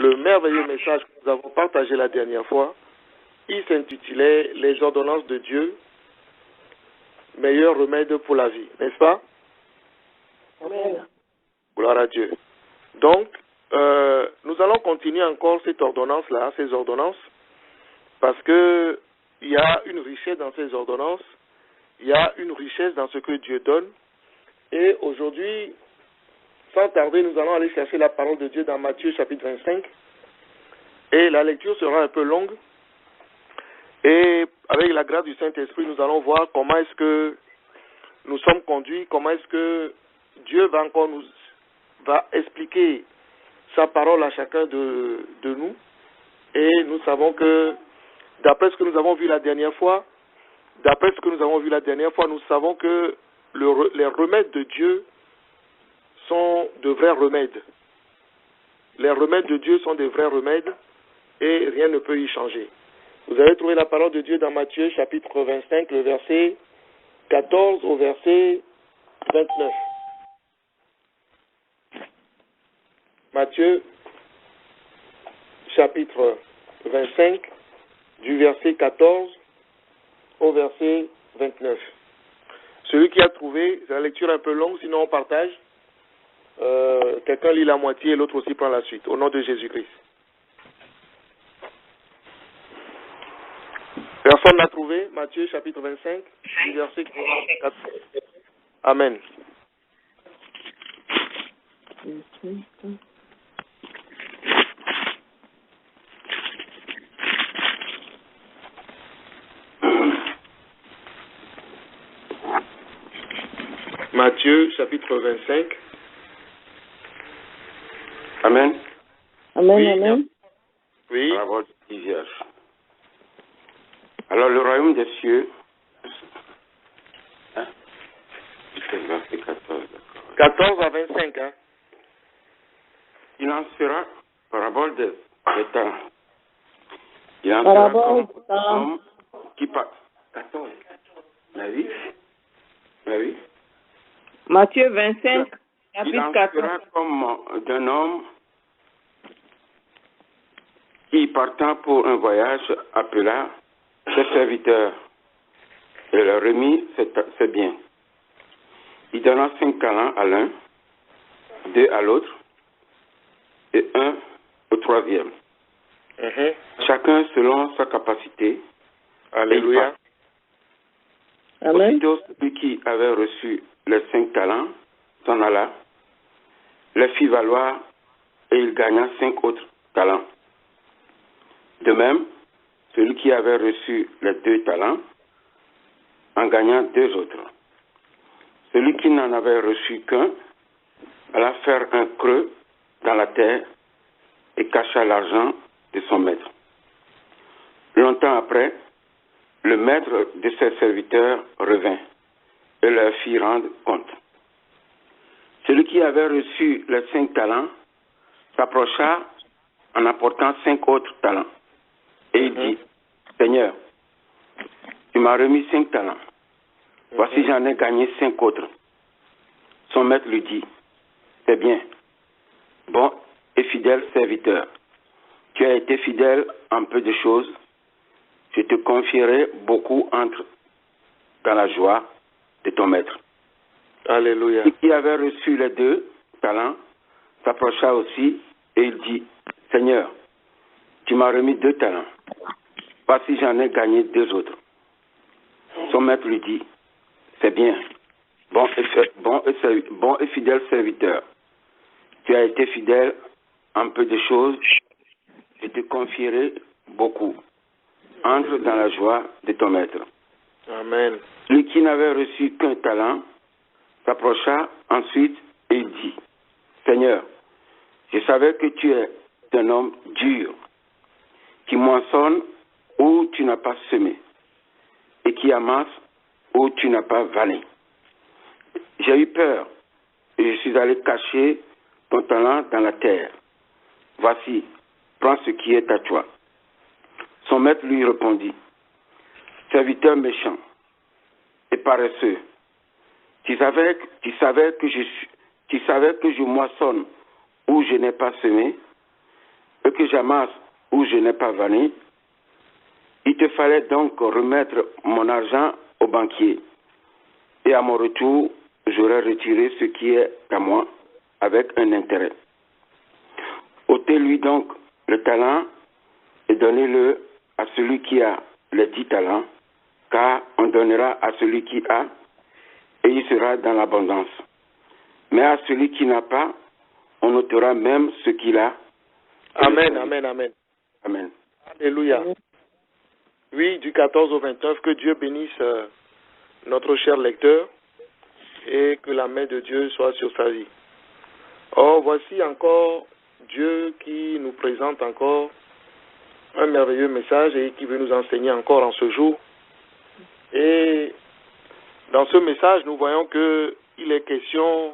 le merveilleux message que nous avons partagé la dernière fois. Il s'intitulait « Les ordonnances de Dieu, meilleur remède pour la vie », n'est-ce pas? Amen. Gloire à Dieu. Donc, nous allons continuer encore cette ordonnance-là, ces ordonnances, parce que il y a une richesse dans ces ordonnances, il y a une richesse dans ce que Dieu donne. Et aujourd'hui, sans tarder, nous allons aller chercher la parole de Dieu dans Matthieu chapitre 25. Et la lecture sera un peu longue. Et avec la grâce du Saint-Esprit, nous allons voir comment est-ce que nous sommes conduits, comment est-ce que Dieu va encore nous expliquer sa parole à chacun de nous. Et nous savons que, d'après ce que nous avons vu la dernière fois, nous savons que les remèdes de Dieu sont de vrais remèdes. Les remèdes de Dieu sont des vrais remèdes et rien ne peut y changer. Vous avez trouvé la parole de Dieu dans Matthieu chapitre 25, le verset 14 au verset 29. Matthieu chapitre 25, du verset 14 au verset 29. Celui qui a trouvé, c'est la lecture un peu longue, sinon on partage. Quelqu'un lit la moitié et l'autre aussi prend la suite. Au nom de Jésus-Christ. Personne n'a trouvé Matthieu chapitre 25, du verset 14. Amen. Matthieu chapitre 25. Amen. Amen, Oui, amen. Oui. Parole du Vierge. Alors le royaume des cieux, c'est le verset 14, d'accord. 14 à 25, hein. Il en sera parabole des talents. Il en Parabole sera des comme un talents. homme qui part. 14. Oui. Oui. Matthieu 25, Il chapitre en 14. sera comme d'un homme qui, partant pour un voyage, appela ses serviteurs et leur remit ses biens. Il donna 5 talents à l'un, 2 à l'autre et 1 au troisième. Chacun selon sa capacité. Alléluia. Amen. Aussitôt, celui qui avait reçu les 5 talents s'en alla, les fit valoir et il gagna 5 autres talents. De même, celui qui avait reçu les 2 talents en gagna 2 autres. Celui qui n'en avait reçu qu'un alla faire un creux dans la terre et cacha l'argent de son maître. Longtemps après, le maître de ses serviteurs revint et leur fit rendre compte. Celui qui avait reçu les 5 talents s'approcha en apportant 5 autres talents. Et il dit, Seigneur, tu m'as remis 5 talents. Voici, j'en ai gagné 5 autres. Son maître lui dit, c'est bien, bon et fidèle serviteur. Tu as été fidèle en peu de choses. Je te confierai beaucoup, entre dans la joie de ton maître. Alléluia. Celui qui avait reçu les 2 talents s'approcha aussi et il dit, Seigneur, tu m'as remis 2 talents. Voici, j'en ai gagné 2 autres. Son maître lui dit, c'est bien, bon et fidèle serviteur. Tu as été fidèle en peu de choses, je te confierai beaucoup. Entre dans la joie de ton maître. Amen. Lui qui n'avait reçu qu'un talent s'approcha ensuite et il dit, Seigneur, je savais que tu es un homme dur, qui moissonne où tu n'as pas semé, et qui amasse où tu n'as pas vanné. J'ai eu peur, et je suis allé cacher ton talent dans la terre. Voici, prends ce qui est à toi. Son maître lui répondit, serviteur méchant et paresseux, tu savais que je moissonne où je n'ai pas semé, et que j'amasse où je n'ai pas vanné, il te fallait donc remettre mon argent au banquier. Et à mon retour, j'aurais retiré ce qui est à moi avec un intérêt. Ôtez-lui donc le talent et donnez-le à celui qui a les 10 talents, car on donnera à celui qui a, et il sera dans l'abondance. Mais à celui qui n'a pas, on ôtera même ce qu'il a. Amen, amen, amen. Amen. Alléluia. Oui, du 14 au 29, que Dieu bénisse notre cher lecteur et que la main de Dieu soit sur sa vie. Or, voici encore Dieu qui nous présente encore un merveilleux message et qui veut nous enseigner encore en ce jour. Et dans ce message, nous voyons qu'il est question,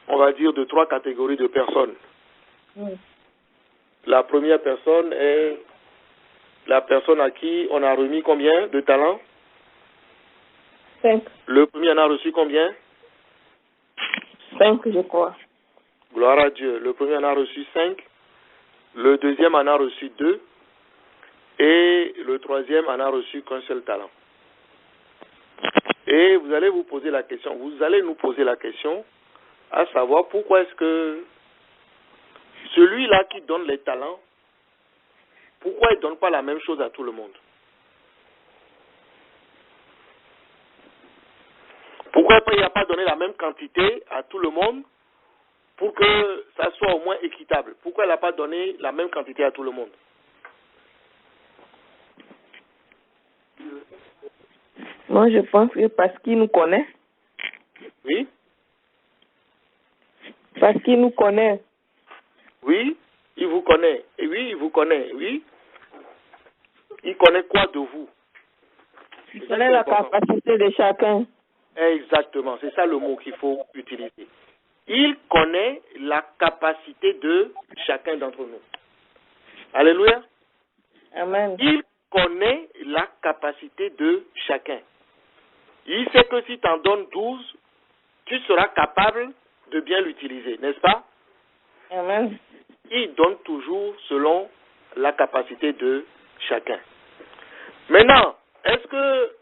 on va dire, de 3 catégories de personnes. La première personne est la personne à qui on a remis combien de talents? 5. Le premier en a reçu combien? 5, je crois. Gloire à Dieu. Le premier en a reçu 5. Le deuxième en a reçu 2. Et le troisième en a reçu qu'un seul talent. Et vous allez vous poser la question, vous allez nous poser la question, à savoir pourquoi est-ce que celui-là qui donne les talents, pourquoi il ne donne pas la même chose à tout le monde? Pourquoi il n'a pas donné la même quantité à tout le monde pour que ça soit au moins équitable? Pourquoi il n'a pas donné la même quantité à tout le monde? Moi, je pense que parce qu'il nous connaît. Oui? Parce qu'il nous connaît. Oui, il vous connaît. Et oui, il vous connaît. Oui. Il connaît quoi de vous? Il connaît la capacité de chacun. Exactement, c'est ça le mot qu'il faut utiliser. Il connaît la capacité de chacun d'entre nous. Alléluia. Amen. Il connaît la capacité de chacun. Il sait que si tu en donnes 12, tu seras capable de bien l'utiliser, n'est-ce pas? Amen. Il donne toujours selon la capacité de chacun. Maintenant, est-ce que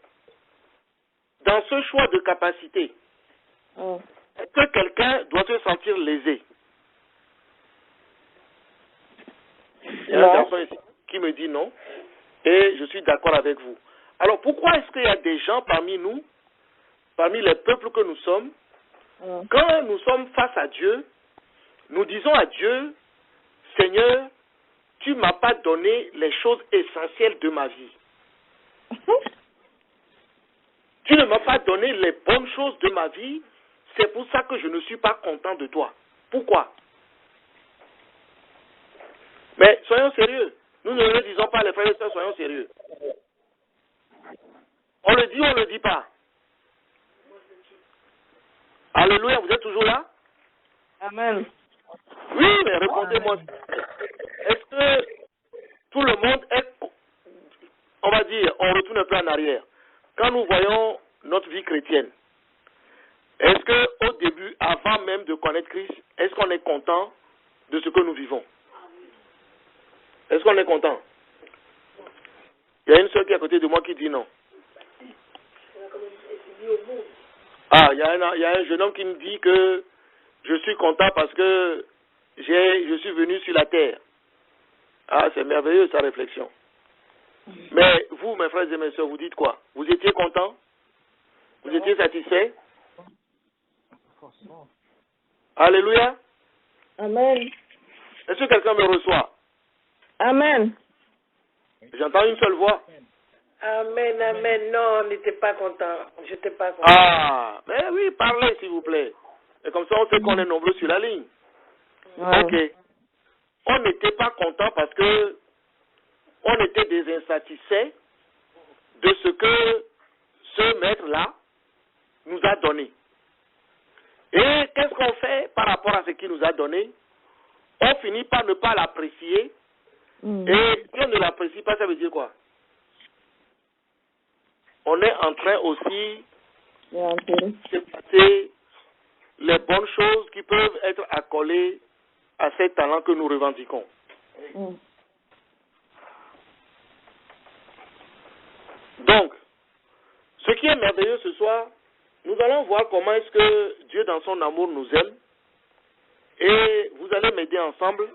dans ce choix de capacité, est-ce que quelqu'un doit se sentir lésé? Il y a un garçon ici qui me dit non, et je suis d'accord avec vous. Alors pourquoi est-ce qu'il y a des gens parmi nous, parmi les peuples que nous sommes, quand nous sommes face à Dieu, nous disons à Dieu, Seigneur, tu ne m'as pas donné les choses essentielles de ma vie. Tu ne m'as pas donné les bonnes choses de ma vie, c'est pour ça que je ne suis pas content de toi. Pourquoi? Mais soyons sérieux. Nous ne le disons pas, les frères et sœurs, soyons sérieux. On le dit ou on ne le dit pas? Alléluia, vous êtes toujours là? Amen. Oui, mais répondez-moi. Est-ce que tout le monde est, on va dire, on retourne un peu en arrière. Quand nous voyons notre vie chrétienne, est-ce qu'au début, avant même de connaître Christ, est-ce qu'on est content de ce que nous vivons? Est-ce qu'on est content? Il y a une soeur qui est à côté de moi qui dit non. Ah, il y a un jeune homme qui me dit que je suis content parce que je suis venu sur la terre. Ah, c'est merveilleux sa réflexion. Mais vous, mes frères et mes soeurs, vous dites quoi? Vous étiez content? Vous étiez satisfait? Alléluia. Amen. Est-ce que quelqu'un me reçoit? Amen. J'entends une seule voix. Amen, amen. Non, on n'était pas content. Je n'étais pas content. Ah, mais oui, parlez s'il vous plaît. Et comme ça, on sait qu'on est nombreux sur la ligne. Ouais. Ok. On n'était pas content parce que on était des insatisfaits de ce que ce maître-là nous a donné. Et qu'est-ce qu'on fait par rapport à ce qu'il nous a donné? On finit par ne pas l'apprécier. Et si on ne l'apprécie pas, ça veut dire quoi? On est en train aussi de passer les bonnes choses qui peuvent être accolées à ces talents que nous revendiquons. Donc, ce qui est merveilleux ce soir, nous allons voir comment est-ce que Dieu dans son amour nous aime. Et vous allez m'aider ensemble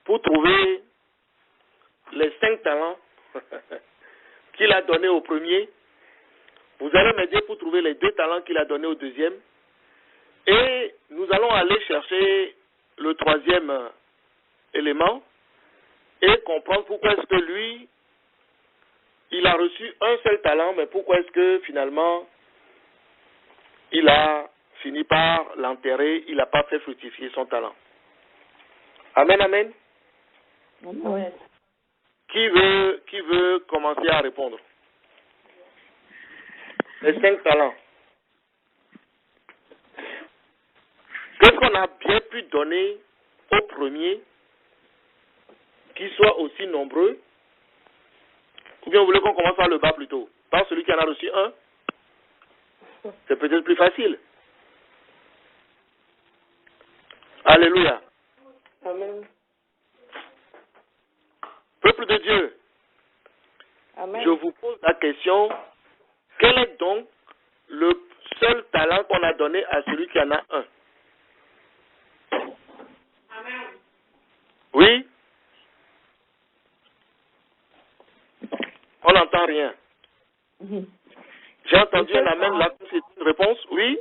pour trouver les 5 talents qu'il a donnés au premier. Vous allez m'aider pour trouver les 2 talents qu'il a donnés au deuxième. Et nous allons aller chercher le 3e élément et comprendre pourquoi est-ce que lui, il a reçu un seul talent, mais pourquoi est-ce que finalement, il a fini par l'enterrer, il n'a pas fait fructifier son talent. Amen, amen. Amen. Qui veut commencer à répondre? Les 5 talents. Qu'est-ce qu'on a bien pu donner au premier, qui soit aussi nombreux? Ou bien vous voulez qu'on commence par le bas plutôt? Par celui qui en a reçu un? C'est peut-être plus facile. Alléluia. Amen. Peuple de Dieu, Amen. je vous pose la question, quel est donc le seul talent qu'on a donné à celui qui en a un? Amen. Oui? On n'entend rien. J'ai entendu un amen là, c'est une réponse? Oui?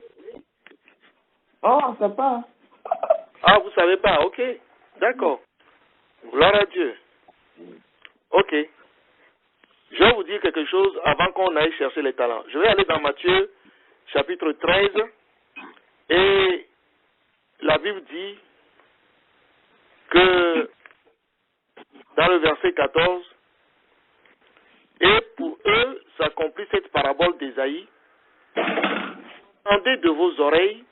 Oh, on ne sait pas. Ah, vous ne savez pas, ok. D'accord. Gloire à Dieu. Ok. Je vais vous dire quelque chose avant qu'on aille chercher les talents. Je vais aller dans Matthieu, chapitre 13, et la Bible dit que dans le verset 14, et pour eux s'accomplit cette parabole d'Ésaïe, entendez de vos oreilles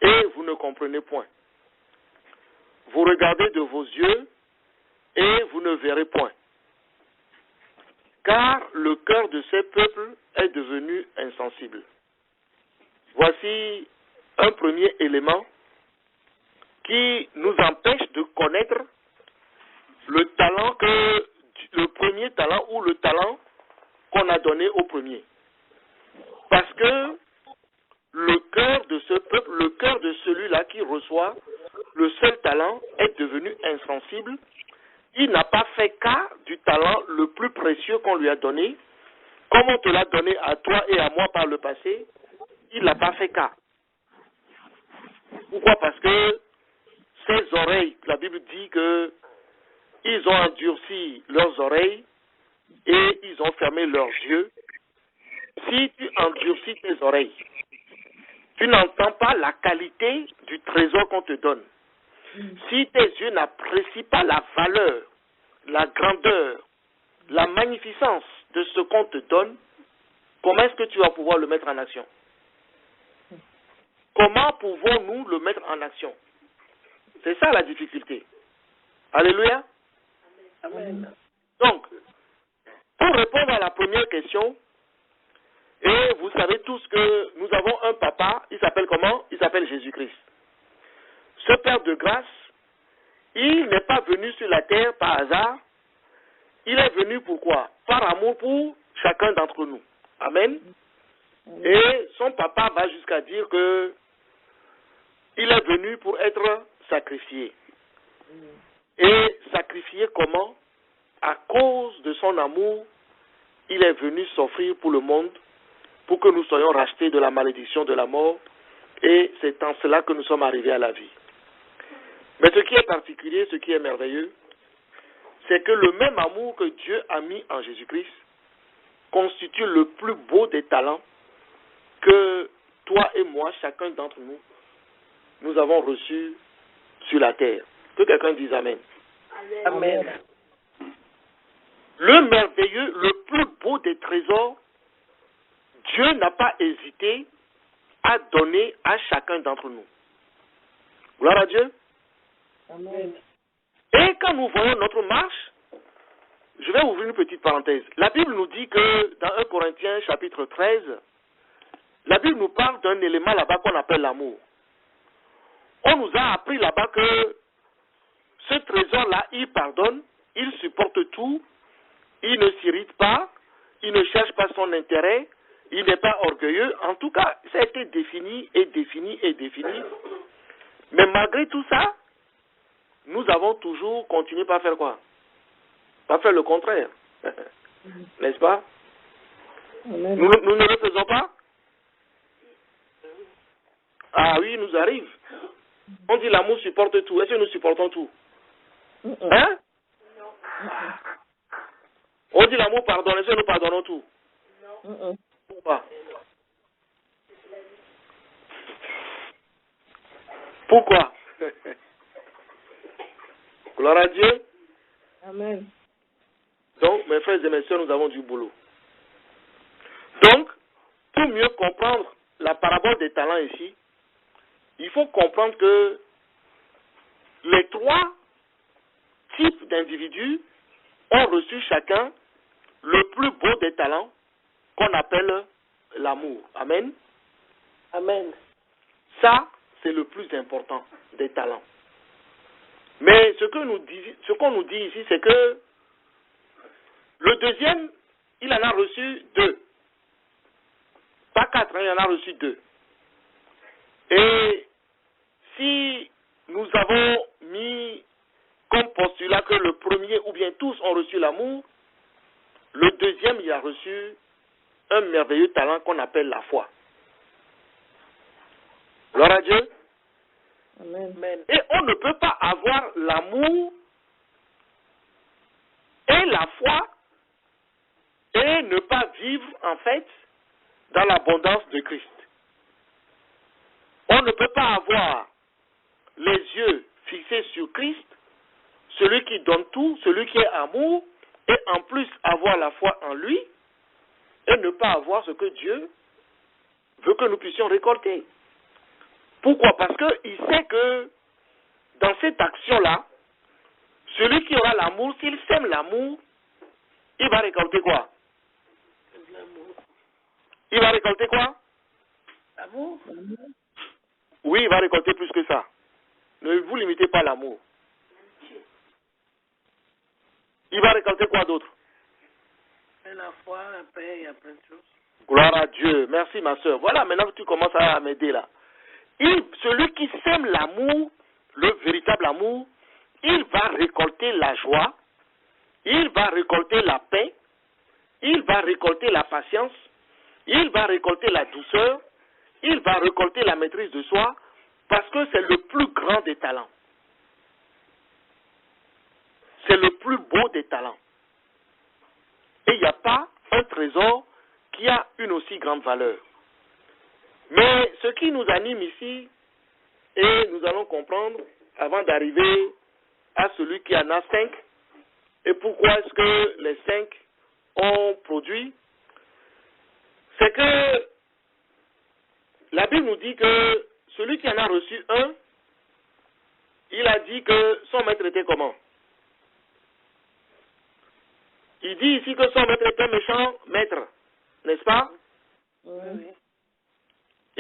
et vous ne comprenez point. Vous regardez de vos yeux et vous ne verrez point. Car le cœur de ces peuples est devenu insensible. Voici un premier élément qui nous empêche de connaître le talent le premier talent ou le talent qu'on a donné au premier. Parce que le cœur de ce peuple, le cœur de celui-là qui reçoit le seul talent est devenu insensible. Il n'a pas fait cas du talent le plus précieux qu'on lui a donné. Comme on te l'a donné à toi et à moi par le passé, il n'a pas fait cas. Pourquoi? Parce que ses oreilles, la Bible dit que ils ont endurci leurs oreilles et ils ont fermé leurs yeux. Si tu endurcis tes oreilles, tu n'entends pas la qualité du trésor qu'on te donne. Si tes yeux n'apprécient pas la valeur, la grandeur, la magnificence de ce qu'on te donne, comment est-ce que tu vas pouvoir le mettre en action? Comment pouvons-nous le mettre en action? C'est ça la difficulté. Alléluia. Amen. Donc, pour répondre à la première question, et vous savez tous que nous avons un papa, il s'appelle comment? Il s'appelle Jésus-Christ. Ce Père de grâce, il n'est pas venu sur la terre par hasard. Il est venu pourquoi? Par amour pour chacun d'entre nous. Amen. Et son papa va jusqu'à dire que il est venu pour être sacrifié. Et sacrifié comment? À cause de son amour, il est venu s'offrir pour le monde, pour que nous soyons rachetés de la malédiction de la mort. Et c'est en cela que nous sommes arrivés à la vie. Mais ce qui est particulier, ce qui est merveilleux, c'est que le même amour que Dieu a mis en Jésus-Christ constitue le plus beau des talents que toi et moi, chacun d'entre nous, nous avons reçus sur la terre. Que quelqu'un dise Amen. Amen. Le merveilleux, le plus beau des trésors, Dieu n'a pas hésité à donner à chacun d'entre nous. Gloire à Dieu. Amen. Et quand nous voyons notre marche, je vais ouvrir une petite parenthèse. La Bible nous dit que dans 1 Corinthiens chapitre 13, la Bible nous parle d'un élément là-bas qu'on appelle l'amour. On nous a appris là-bas que ce trésor-là, il pardonne, il supporte tout, il ne s'irrite pas, il ne cherche pas son intérêt, il n'est pas orgueilleux. En tout cas, ça a été défini et défini et défini. Mais malgré tout ça, nous avons toujours continué par faire quoi? Par faire le contraire. N'est-ce pas? Nous ne le faisons pas? Ah oui, il nous arrive. On dit l'amour supporte tout. Est-ce que nous supportons tout? Hein? On dit l'amour pardonne. Est-ce que nous pardonnons tout? Pourquoi? Pourquoi? Gloire à Dieu. Amen. Donc, mes frères et mes sœurs, nous avons du boulot. Donc, pour mieux comprendre la parabole des talents ici, il faut comprendre que les trois types d'individus ont reçu chacun le plus beau des talents qu'on appelle l'amour. Amen. Amen. Ça, c'est le plus important des talents. Mais ce qu'on nous dit ici, c'est que le deuxième, il en a reçu 2. Pas 4, il en a reçu 2. Et si nous avons mis comme postulat que le premier, ou bien tous ont reçu l'amour, le deuxième, il a reçu un merveilleux talent qu'on appelle la foi. Gloire à Dieu. Amen. Et on ne peut pas avoir l'amour et la foi et ne pas vivre, en fait, dans l'abondance de Christ. On ne peut pas avoir les yeux fixés sur Christ, celui qui donne tout, celui qui est amour, et en plus avoir la foi en lui, et ne pas avoir ce que Dieu veut que nous puissions récolter. Pourquoi? Parce qu'il sait que dans cette action-là, celui qui aura l'amour, s'il sème l'amour, il va récolter quoi? Il va récolter quoi? L'amour? Oui, il va récolter plus que ça. Ne vous limitez pas à l'amour. Il va récolter quoi d'autre? La foi, la paix, il y a plein de choses. Gloire à Dieu. Merci ma soeur. Voilà, maintenant que tu commences à m'aider là. Celui qui sème l'amour, le véritable amour, il va récolter la joie, il va récolter la paix, il va récolter la patience, il va récolter la douceur, il va récolter la maîtrise de soi, parce que c'est le plus grand des talents. C'est le plus beau des talents. Et il n'y a pas un trésor qui a une aussi grande valeur. Mais ce qui nous anime ici, et nous allons comprendre, avant d'arriver à celui qui en a 5, et pourquoi est-ce que les 5 ont produit, c'est que la Bible nous dit que celui qui en a reçu un, il a dit que son maître était comment? Il dit ici que son maître est un méchant maître, n'est-ce pas? Oui.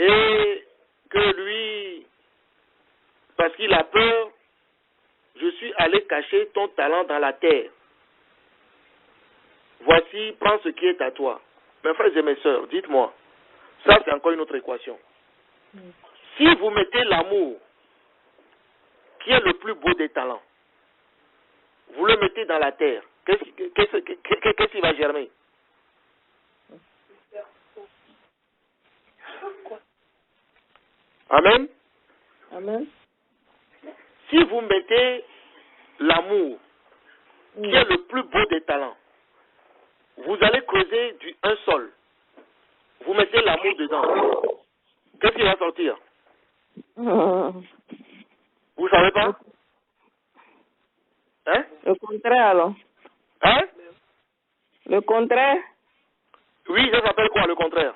Et que lui, parce qu'il a peur, je suis allé cacher ton talent dans la terre. Voici, prends ce qui est à toi. Mes frères et mes sœurs, dites-moi, ça c'est encore une autre équation. Si vous mettez l'amour, qui est le plus beau des talents, vous le mettez dans la terre, qu'est-ce qui va germer? Amen. Amen. Si vous mettez l'amour, qui est le plus beau des talents, vous allez creuser un sol. Vous mettez l'amour dedans. Qu'est-ce qui va sortir? Vous savez pas? Hein? Le contraire alors. Hein? Le contraire? Oui, ça s'appelle quoi le contraire?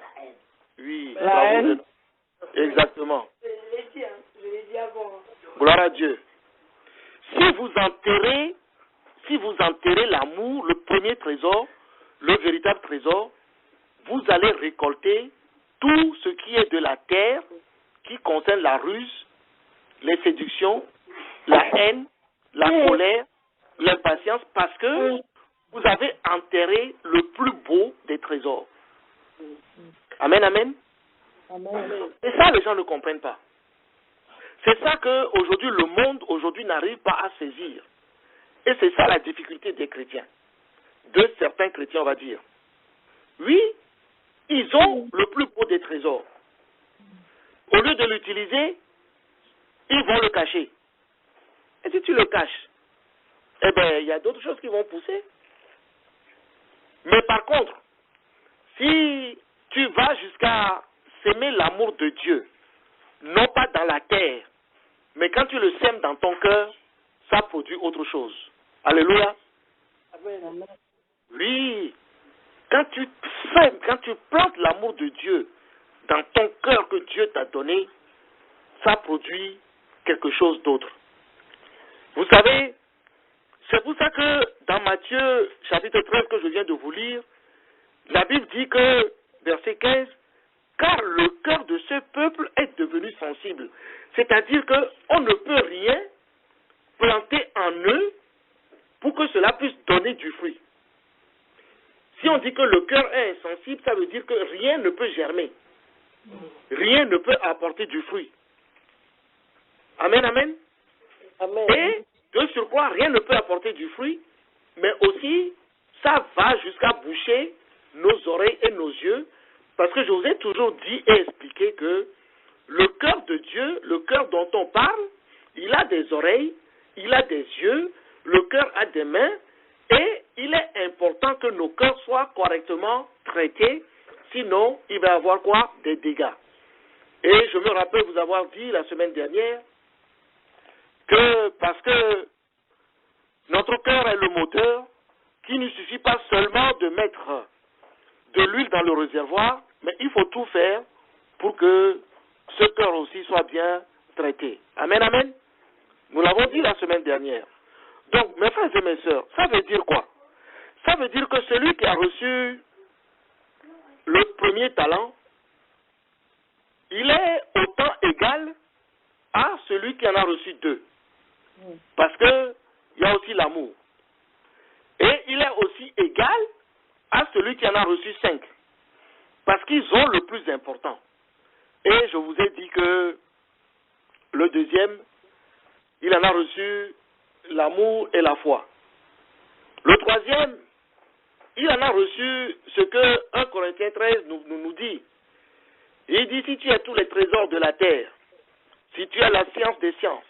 Oui. La haine. Exactement. Je l'ai dit avant. Gloire à Dieu. Si vous enterrez l'amour, le premier trésor, le véritable trésor, vous allez récolter tout ce qui est de la terre, qui concerne la ruse, les séductions, la haine, la colère, l'impatience, parce que vous avez enterré le plus beau des trésors. Amen, amen. Et ça, les gens ne comprennent pas. C'est ça que aujourd'hui le monde aujourd'hui n'arrive pas à saisir. Et c'est ça la difficulté des chrétiens. De certains chrétiens, on va dire. Oui, ils ont le plus beau des trésors. Au lieu de l'utiliser, ils vont le cacher. Et si tu le caches, eh bien, il y a d'autres choses qui vont pousser. Mais par contre, si tu vas jusqu'à s'aimer l'amour de Dieu, non pas dans la terre, mais quand tu le sèmes dans ton cœur, ça produit autre chose. Alléluia. Amen. Oui. Quand tu sèmes, quand tu plantes l'amour de Dieu dans ton cœur que Dieu t'a donné, ça produit quelque chose d'autre. Vous savez, c'est pour ça que dans Matthieu chapitre 13 que je viens de vous lire, la Bible dit que, verset 15, car le cœur de ce peuple est devenu sensible. C'est-à-dire qu'on ne peut rien planter en eux pour que cela puisse donner du fruit. Si on dit que le cœur est insensible, ça veut dire que rien ne peut germer. Rien ne peut apporter du fruit. Amen, amen. Amen. Et de surcroît, rien ne peut apporter du fruit, mais aussi, ça va jusqu'à boucher nos oreilles et nos yeux, parce que je vous ai toujours dit et expliqué que le cœur de Dieu, le cœur dont on parle, il a des oreilles, il a des yeux, le cœur a des mains, et il est important que nos cœurs soient correctement traités, sinon il va y avoir quoi? Des dégâts. Et je me rappelle vous avoir dit la semaine dernière que parce que notre cœur est le moteur, qu'il ne suffit pas seulement de mettre de l'huile dans le réservoir, mais il faut tout faire pour que ce cœur aussi soit bien traité. Amen, amen. Nous l'avons dit la semaine dernière. Donc, mes frères et mes sœurs, ça veut dire quoi? Ça veut dire que celui qui a reçu le premier talent, il est autant égal à celui qui en a reçu 2. Parce qu'il y a aussi l'amour. Et il est aussi égal à celui qui en a reçu 5. Parce qu'ils ont le plus important. Et je vous ai dit que le deuxième, il en a reçu l'amour et la foi. Le troisième, il en a reçu ce que 1 Corinthiens 13 nous dit. Il dit, si tu as tous les trésors de la terre, si tu as la science des sciences,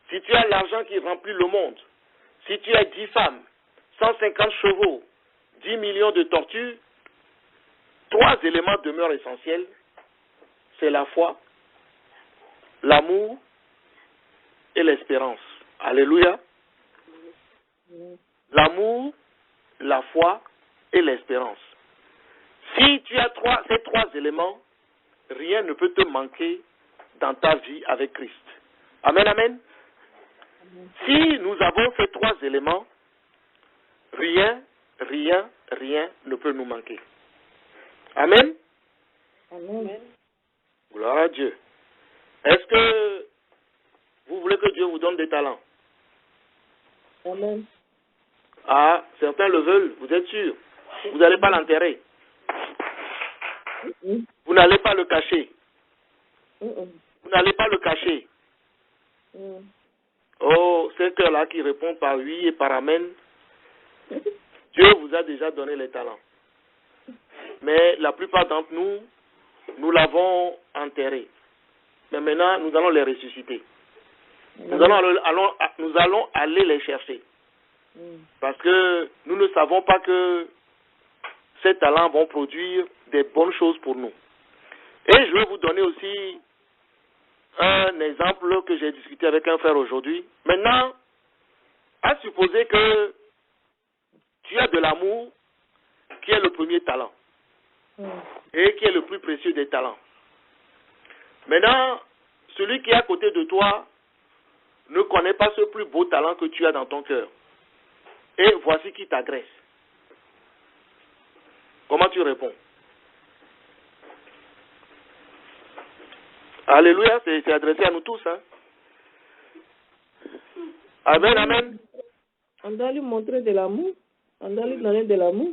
si tu as l'argent qui remplit le monde, si tu as 10 femmes, 150 chevaux, 10 millions de tortues, 3 éléments demeurent essentiels. C'est la foi, l'amour et l'espérance. Alléluia. L'amour, la foi et l'espérance. Si tu as ces 3 éléments, rien ne peut te manquer dans ta vie avec Christ. Amen, amen. Si nous avons ces 3 éléments, rien ne peut nous manquer. Amen. Amen. Gloire à Dieu. Est-ce que vous voulez que Dieu vous donne des talents? Amen. Ah, certains le veulent, vous êtes sûr? Vous n'allez pas l'enterrer. Vous n'allez pas le cacher. Vous n'allez pas le cacher. Oh, c'est ceux-là qui répondent par oui et par amen. Dieu vous a déjà donné les talents. Mais la plupart d'entre nous, nous l'avons enterré. Mais maintenant, nous allons les ressusciter. Nous allons aller les chercher. Parce que nous ne savons pas que ces talents vont produire des bonnes choses pour nous. Et je vais vous donner aussi un exemple que j'ai discuté avec un frère aujourd'hui. Maintenant, à supposer que tu as de l'amour, qui est le premier talent, et qui est le plus précieux des talents. Maintenant, celui qui est à côté de toi ne connaît pas ce plus beau talent que tu as dans ton cœur. Et voici qui t'agresse. Comment tu réponds? Alléluia, c'est adressé à nous tous. Hein? Amen, amen. On doit lui montrer de l'amour. On doit lui donner de l'amour.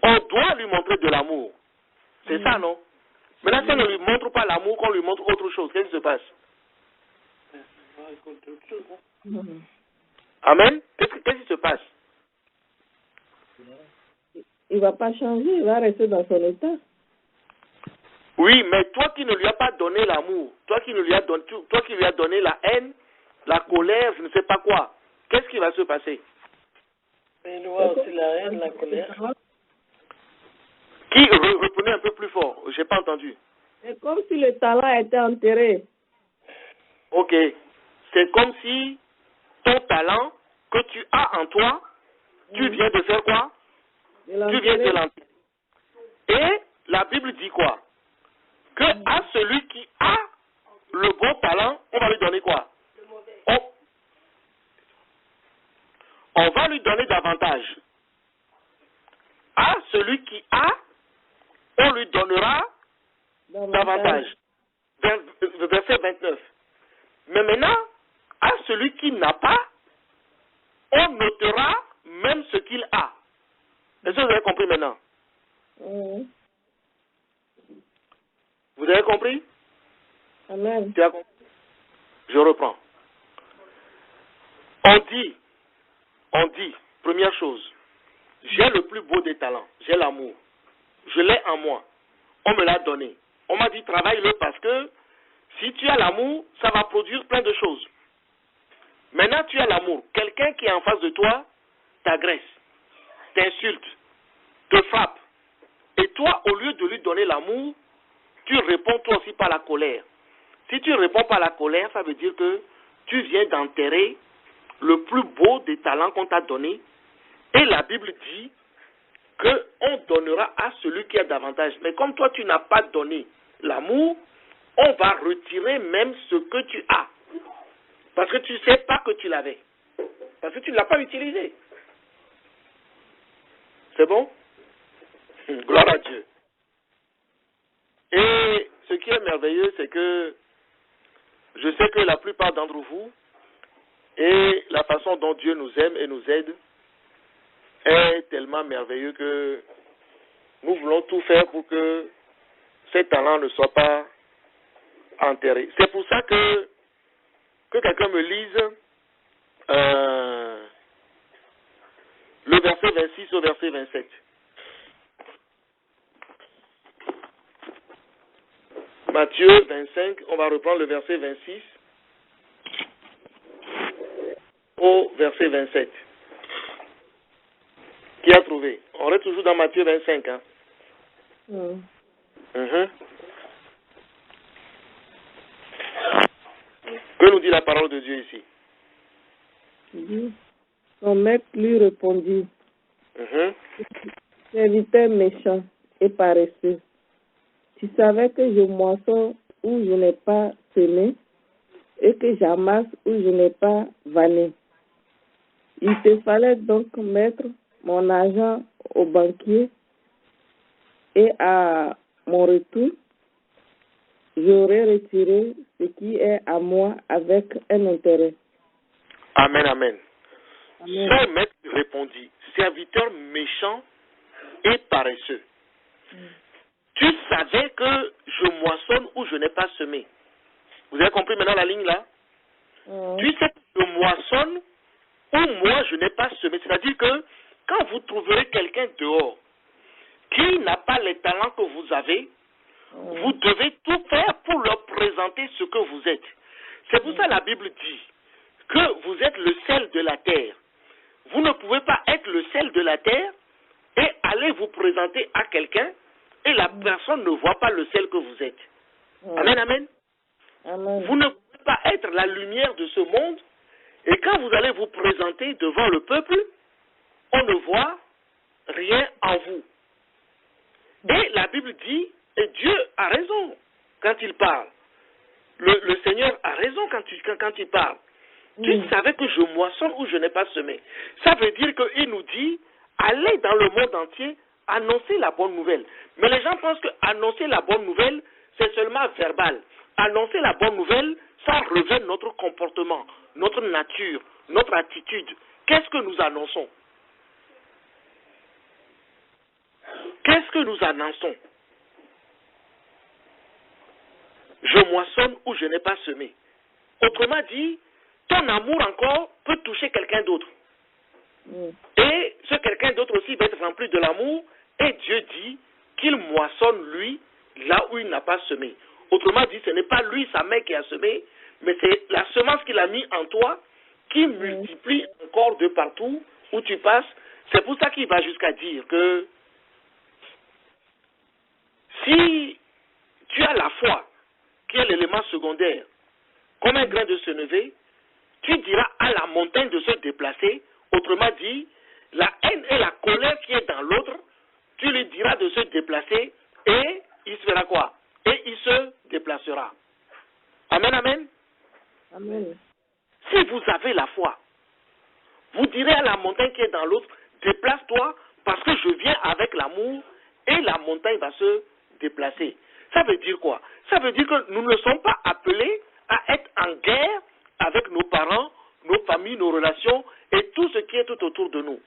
On doit lui montrer de l'amour. C'est ça, non? Maintenant, si on ne lui montre pas l'amour, qu'on lui montre autre chose, qu'est-ce qui se passe? Amen. Qu'est-ce qui se passe? Il ne va pas changer, il va rester dans son état. Oui, mais toi qui ne lui as pas donné l'amour, toi qui lui as donné la haine, la colère, je ne sais pas quoi, qu'est-ce qui va se passer? Mais il aura aussi la haine, la colère. Qui reprenez un peu plus fort? Je n'ai pas entendu. C'est comme si le talent était enterré. Ok. C'est comme si ton talent que tu as en toi, tu viens de faire quoi? Tu viens de l'enterrer. Et la Bible dit quoi? Que à celui qui a le bon talent, on va lui donner quoi? On va lui donner davantage. À celui qui a, on lui donnera davantage. Verset 29. Mais maintenant, à celui qui n'a pas, on notera même ce qu'il a. Est-ce que vous avez compris maintenant? Mmh. Vous avez compris? Amen. Tu as compris? Je reprends. On dit, première chose, j'ai le plus beau des talents, j'ai l'amour. Je l'ai en moi. On me l'a donné. On m'a dit travaille-le parce que si tu as l'amour, ça va produire plein de choses. Maintenant, tu as l'amour. Quelqu'un qui est en face de toi t'agresse, t'insulte, te frappe. Et toi, au lieu de lui donner l'amour, tu réponds toi aussi par la colère. Si tu réponds par la colère, ça veut dire que tu viens d'enterrer le plus beau des talents qu'on t'a donné. Et la Bible dit qu'on donnera à celui qui a davantage. Mais comme toi, tu n'as pas donné l'amour, on va retirer même ce que tu as. Parce que tu ne sais pas que tu l'avais. Parce que tu ne l'as pas utilisé. C'est bon? Gloire à Dieu. Et ce qui est merveilleux, c'est que je sais que la plupart d'entre vous, et la façon dont Dieu nous aime et nous aide, est tellement merveilleux que nous voulons tout faire pour que ces talents ne soient pas enterrés. C'est pour ça que quelqu'un me lise le verset 26 au verset 27. Matthieu 25, on va reprendre le verset 26 au verset 27. Qui a trouvé? On est toujours dans Matthieu 25. Hein? Que nous dit la parole de Dieu ici? Son maître lui répondit, serviteur méchant et paresseux, tu savais que je moissonne où je n'ai pas semé et que j'amasse où je n'ai pas vanné. Il te fallait donc mettre mon argent au banquier et à mon retour, j'aurais retiré ce qui est à moi avec un intérêt. Amen, amen. Son maître répondit, serviteur méchant et paresseux. Tu savais que je moissonne où je n'ai pas semé. Vous avez compris maintenant la ligne là? Tu sais que je moissonne où moi je n'ai pas semé. C'est-à-dire que quand vous trouverez quelqu'un dehors qui n'a pas les talents que vous avez, vous devez tout faire pour leur présenter ce que vous êtes. C'est pour ça que la Bible dit que vous êtes le sel de la terre. Vous ne pouvez pas être le sel de la terre et aller vous présenter à quelqu'un et la personne ne voit pas le sel que vous êtes. Amen, amen. Vous ne pouvez pas être la lumière de ce monde et quand vous allez vous présenter devant le peuple, on ne voit rien en vous. Et la Bible dit, et Dieu a raison quand il parle. Le Seigneur a raison quand il parle. Tu savais que je moissonne où je n'ai pas semé. Ça veut dire qu'il nous dit, allez dans le monde entier, annoncer la bonne nouvelle. Mais les gens pensent que annoncer la bonne nouvelle, c'est seulement verbal. Annoncer la bonne nouvelle, ça revêt notre comportement, notre nature, notre attitude, qu'est-ce que nous annonçons? Qu'est-ce que nous annonçons? Je moissonne ou je n'ai pas semé. Autrement dit, ton amour encore peut toucher quelqu'un d'autre. Et ce quelqu'un d'autre aussi va être rempli de l'amour. Et Dieu dit qu'il moissonne lui là où il n'a pas semé. Autrement dit, ce n'est pas lui, sa mère qui a semé, mais c'est la semence qu'il a mis en toi qui multiplie encore de partout où tu passes. C'est pour ça qu'il va jusqu'à dire que si tu as la foi, qui est l'élément secondaire, comme un grain de sénévé, tu diras à la montagne de se déplacer. Autrement dit, la haine et la colère qui est dans l'autre, tu lui diras de se déplacer et il se fera quoi? Et il se déplacera. Amen, amen. Amen. Si vous avez la foi, vous direz à la montagne qui est dans l'autre, déplace-toi parce que je viens avec l'amour et la montagne va se déplacer. Ça veut dire quoi? Ça veut dire que nous ne sommes pas appelés à être en guerre avec nos parents, nos familles, nos relations et tout ce qui est tout autour de nous.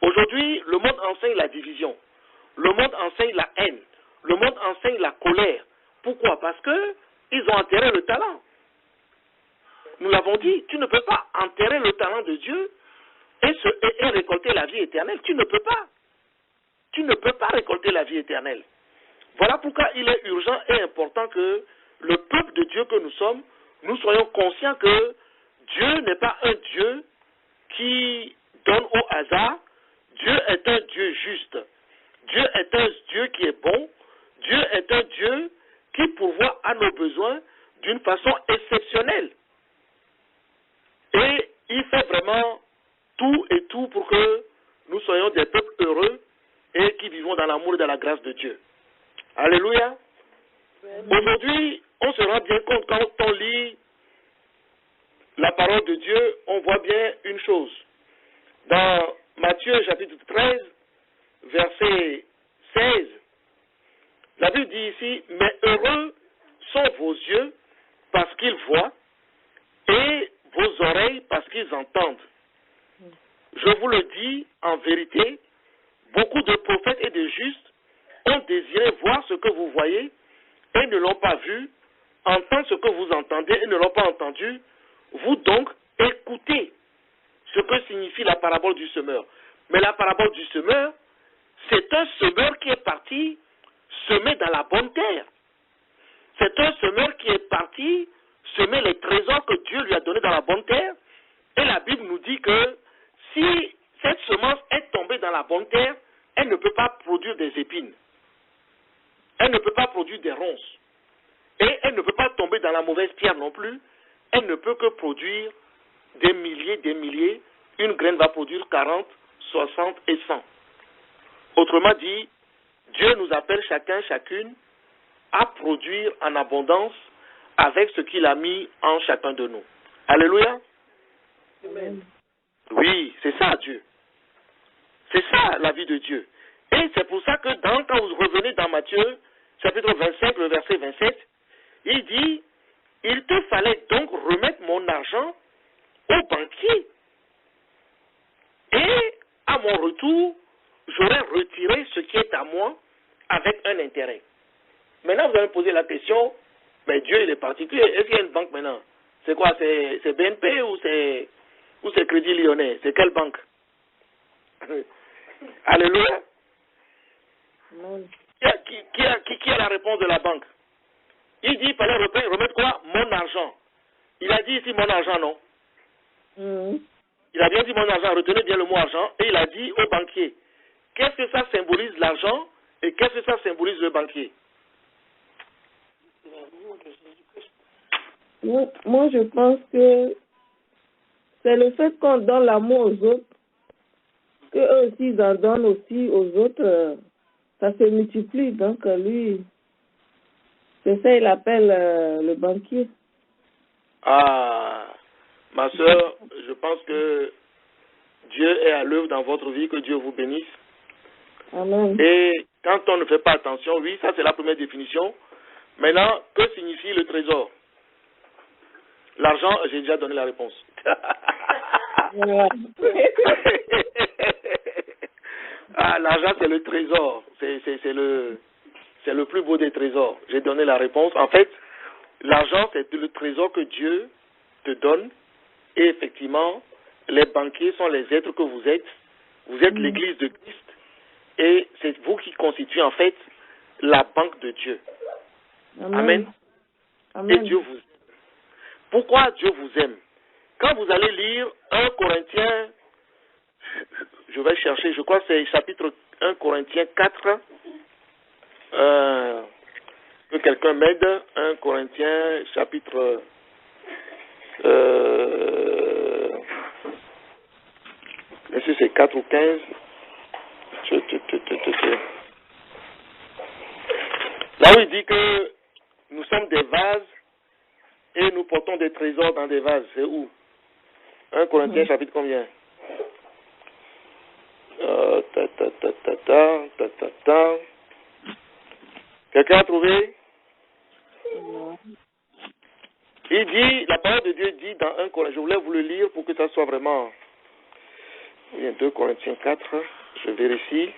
Aujourd'hui, le monde enseigne la division. Le monde enseigne la haine. Le monde enseigne la colère. Pourquoi? Parce que ils ont enterré le talent. Nous l'avons dit, tu ne peux pas enterrer le talent de Dieu et récolter la vie éternelle. Tu ne peux pas. Tu ne peux pas récolter la vie éternelle. Voilà pourquoi il est urgent et important que le peuple de Dieu que nous sommes, nous soyons conscients que Dieu n'est pas un Dieu qui donne au hasard. Dieu est un Dieu juste. Dieu est un Dieu qui est bon. Dieu est un Dieu qui pourvoit à nos besoins d'une façon exceptionnelle. Et il fait vraiment tout et tout pour que nous soyons des peuples heureux et qui vivons dans l'amour et dans la grâce de Dieu. Alléluia. Aujourd'hui, on se rend bien compte quand on lit la parole de Dieu, on voit bien une chose. Dans Matthieu chapitre 13, verset 16, la Bible dit ici, « Mais heureux sont vos yeux parce qu'ils voient et vos oreilles parce qu'ils entendent. Je vous le dis en vérité, beaucoup de prophètes et de justes ont désiré voir ce que vous voyez et ne l'ont pas vu, entendre ce que vous entendez et ne l'ont pas entendu. Vous donc écoutez ce que signifie la parabole du semeur. » Mais la parabole du semeur, c'est un semeur qui est parti semer dans la bonne terre. C'est un semeur qui est parti semer les trésors que Dieu lui a donnés dans la bonne terre. Et la Bible nous dit que si cette semence est tombée dans la bonne terre, elle ne peut pas produire des épines. Elle ne peut pas produire des ronces. Et elle ne peut pas tomber dans la mauvaise pierre non plus. Elle ne peut que produire des milliers. Une graine va produire 40, 60 et 100. Autrement dit, Dieu nous appelle chacun, chacune à produire en abondance avec ce qu'il a mis en chacun de nous. Alléluia. Amen. Oui, c'est ça Dieu. C'est ça la vie de Dieu. Et c'est pour ça que quand vous revenez dans Matthieu, chapitre 25, le verset 27, il dit, « Il te fallait donc remettre mon argent au banquier. Et à mon retour, j'aurais retiré ce qui est à moi avec un intérêt. » Maintenant, vous allez me poser la question, mais Dieu, il est particulier. Est-ce qu'il y a une banque maintenant? C'est quoi? C'est BNP ou c'est Crédit Lyonnais? C'est quelle banque? Alléluia. Qui a la réponse de la banque? Il dit, il fallait remettre quoi? Mon argent. Il a dit ici mon argent, non? Il a bien dit mon argent, retenez bien le mot argent, et il a dit au banquier, qu'est-ce que ça symbolise l'argent et qu'est-ce que ça symbolise le banquier? Moi, je pense que c'est le fait qu'on donne l'amour aux autres, qu'eux aussi, ils en donnent aussi aux autres, ça se multiplie. Donc, lui, c'est ça, il appelle le banquier. Ah, ma soeur, je pense que Dieu est à l'œuvre dans votre vie, que Dieu vous bénisse. Amen. Et quand on ne fait pas attention, oui, ça c'est la première définition. Maintenant, que signifie le trésor? L'argent, j'ai déjà donné la réponse. Voilà. Ah, l'argent, c'est le trésor. C'est le plus beau des trésors. J'ai donné la réponse. En fait, l'argent, c'est le trésor que Dieu te donne. Et effectivement, les banquiers sont les êtres que vous êtes. Vous êtes l'église de Christ. Et c'est vous qui constituez en fait la banque de Dieu. Amen. Et Dieu vous aime. Pourquoi Dieu vous aime? Quand vous allez lire 1 Corinthiens, je vais chercher, je crois que c'est chapitre 1 Corinthiens 4, que quelqu'un m'aide, 1 Corinthiens chapitre est-ce que c'est 4 ou 15? Là où il dit que nous sommes des vases et nous portons des trésors dans des vases, c'est où? 1 Corinthiens chapitre combien? Quelqu'un a trouvé? Il dit, la parole de Dieu dit dans 1 Corinthiens, je voulais vous le lire pour que ça soit vraiment... Il y a 2 Corinthiens 4, je vérifie.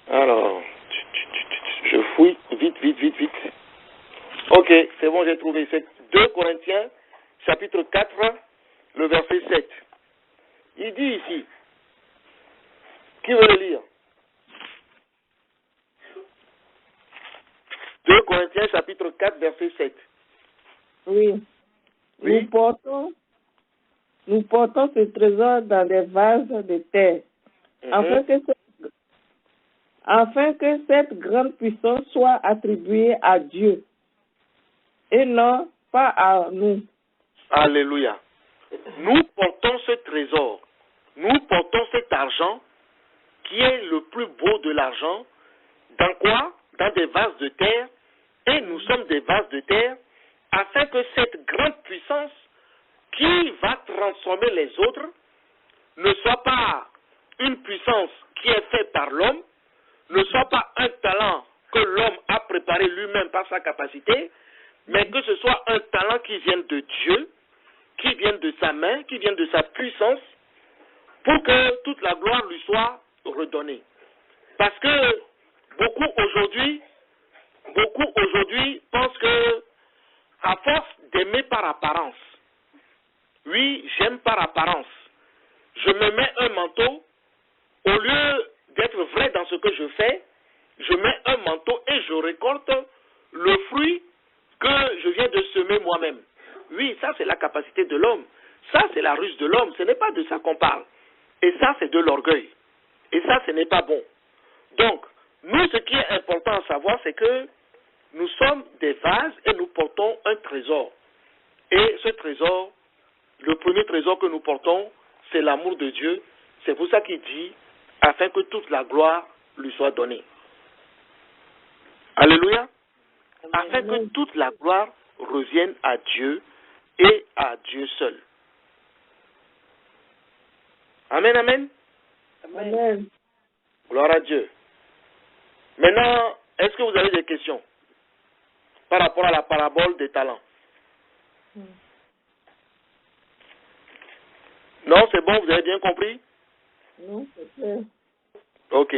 Alors, je fouille, vite. Ok, c'est bon, j'ai trouvé. C'est 2 Corinthiens, chapitre 4, le verset 7. Il dit ici, qui veut le lire? 2 Corinthiens, chapitre 4, verset 7. Oui. Nous portons ce trésor dans des vases de terre, afin que cette grande puissance soit attribuée à Dieu et non pas à nous. Alléluia. Nous portons ce trésor, nous portons cet argent qui est le plus beau de l'argent. Dans quoi? Dans des vases de terre. Et nous sommes des vases de terre afin que cette grande puissance qui va transformer les autres ne soit pas une puissance qui est faite par l'homme, ne soit pas un talent que l'homme a préparé lui-même par sa capacité, mais que ce soit un talent qui vienne de Dieu, qui vienne de sa main, qui vienne de sa puissance, pour que toute la gloire lui soit redonnée. Parce que beaucoup aujourd'hui pensent que, à force d'aimer par apparence, oui, j'aime par apparence, je me mets un manteau, au lieu d'être vrai dans ce que je fais, je mets un manteau et je récolte le fruit que je viens de semer moi-même. Oui, ça c'est la capacité de l'homme. Ça c'est la ruse de l'homme. Ce n'est pas de ça qu'on parle. Et ça c'est de l'orgueil. Et ça ce n'est pas bon. Donc, nous ce qui est important à savoir c'est que nous sommes des vases et nous portons un trésor. Et ce trésor, le premier trésor que nous portons, c'est l'amour de Dieu. C'est pour ça qu'il dit, afin que toute la gloire lui soit donnée. Alléluia. Afin que toute la gloire revienne à Dieu et à Dieu seul. Amen, amen. Amen. Gloire à Dieu. Maintenant, est-ce que vous avez des questions par rapport à la parabole des talents? Non, c'est bon, vous avez bien compris? Non, c'est clair. Ok.